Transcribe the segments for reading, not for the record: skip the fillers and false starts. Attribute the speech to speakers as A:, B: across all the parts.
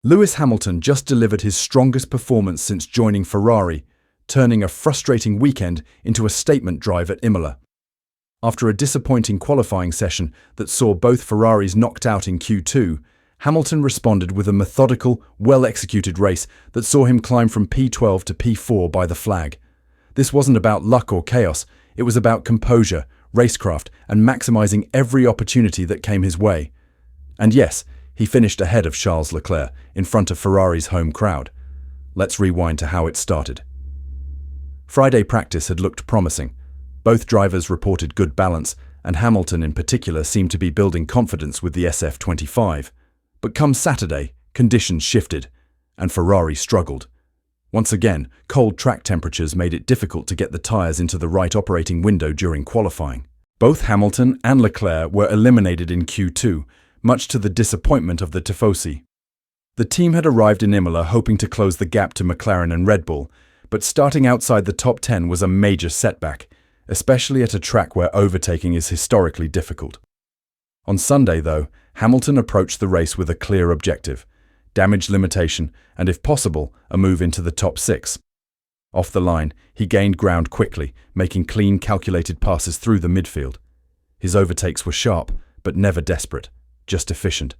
A: Lewis Hamilton just delivered his strongest performance since joining Ferrari, turning a frustrating weekend into a statement drive at Imola. After a disappointing qualifying session that saw both Ferraris knocked out in Q2, Hamilton responded with a methodical, well-executed race that saw him climb from P12 to P4 by the flag. This wasn't about luck or chaos, it was about composure, racecraft, and maximizing every opportunity that came his way. And yes, he finished ahead of Charles Leclerc in front of Ferrari's home crowd. Let's rewind to how it started. Friday practice had looked promising. Both drivers reported good balance, and Hamilton in particular seemed to be building confidence with the SF25. But come Saturday, conditions shifted, and Ferrari struggled. Once again, cold track temperatures made it difficult to get the tyres into the right operating window during qualifying. Both Hamilton and Leclerc were eliminated in Q2, much to the disappointment of the Tifosi. The team had arrived in Imola hoping to close the gap to McLaren and Red Bull, but starting outside the top 10 was a major setback, especially at a track where overtaking is historically difficult. On Sunday, though, Hamilton approached the race with a clear objective: damage limitation and, if possible, a move into the top 6. Off the line, he gained ground quickly, making clean, calculated passes through the midfield. His overtakes were sharp, but never desperate, just efficient.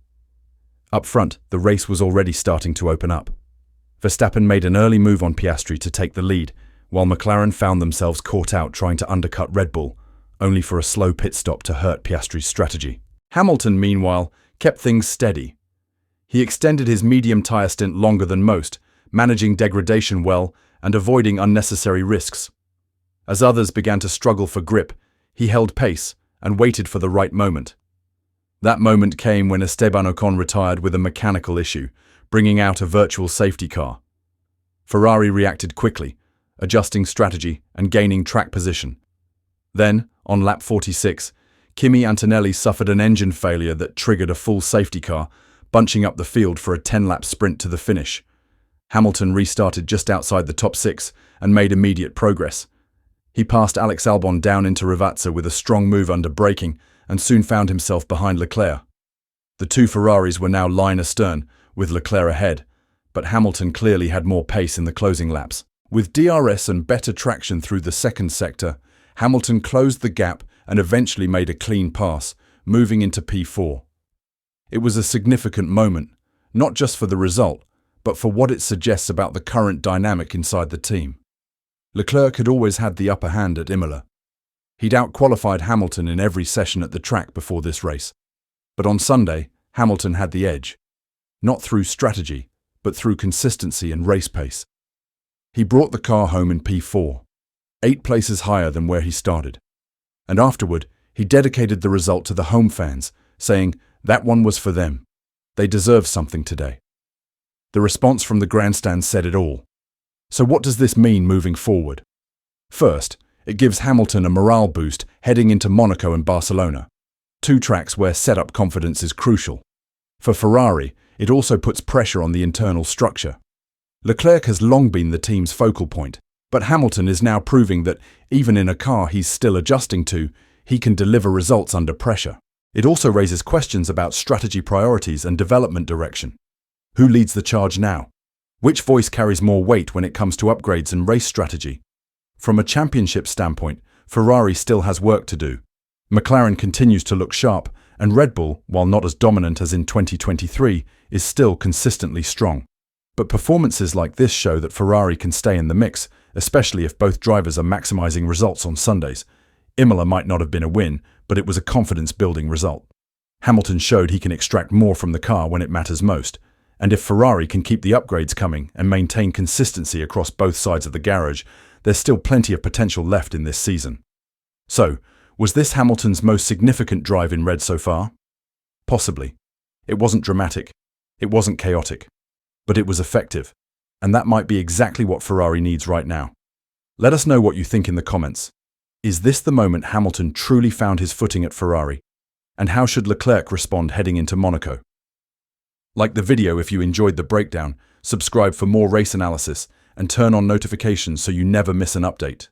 A: Up front, the race was already starting to open up. Verstappen made an early move on Piastri to take the lead, while McLaren found themselves caught out trying to undercut Red Bull, only for a slow pit stop to hurt Piastri's strategy. Hamilton, meanwhile, kept things steady. He extended his medium tyre stint longer than most, managing degradation well and avoiding unnecessary risks. As others began to struggle for grip, he held pace and waited for the right moment. That moment came when Esteban Ocon retired with a mechanical issue, bringing out a virtual safety car. Ferrari reacted quickly, adjusting strategy and gaining track position. Then, on lap 46, Kimi Antonelli suffered an engine failure that triggered a full safety car, bunching up the field for a 10-lap sprint to the finish. Hamilton restarted just outside the top 6 and made immediate progress. He passed Alex Albon down into Ravazza with a strong move under braking and soon found himself behind Leclerc. The two Ferraris were now line astern, with Leclerc ahead, but Hamilton clearly had more pace in the closing laps. With DRS and better traction through the second sector, Hamilton closed the gap and eventually made a clean pass, moving into P4. It was a significant moment, not just for the result, but for what it suggests about the current dynamic inside the team. Leclerc had always had the upper hand at Imola. He'd out-qualified Hamilton in every session at the track before this race. But on Sunday, Hamilton had the edge. Not through strategy, but through consistency and race pace. He brought the car home in P4, 8 places higher than where he started. And afterward, he dedicated the result to the home fans, saying that one was for them. They deserve something today. The response from the grandstand said it all. So what does this mean moving forward? First, it gives Hamilton a morale boost heading into Monaco and Barcelona, 2 tracks where setup confidence is crucial. For Ferrari, it also puts pressure on the internal structure. Leclerc has long been the team's focal point, but Hamilton is now proving that, even in a car he's still adjusting to, he can deliver results under pressure. It also raises questions about strategy priorities and development direction. Who leads the charge now? Which voice carries more weight when it comes to upgrades and race strategy? From a championship standpoint, Ferrari still has work to do. McLaren continues to look sharp, and Red Bull, while not as dominant as in 2023, is still consistently strong. But performances like this show that Ferrari can stay in the mix, especially if both drivers are maximizing results on Sundays. Imola might not have been a win, but it was a confidence-building result. Hamilton showed he can extract more from the car when it matters most, and if Ferrari can keep the upgrades coming and maintain consistency across both sides of the garage, there's still plenty of potential left in this season. So, was this Hamilton's most significant drive in red so far? Possibly. It wasn't dramatic. It wasn't chaotic. But it was effective. And that might be exactly what Ferrari needs right now. Let us know what you think in the comments. Is this the moment Hamilton truly found his footing at Ferrari? And how should Leclerc respond heading into Monaco? Like the video if you enjoyed the breakdown, subscribe for more race analysis, and turn on notifications so you never miss an update.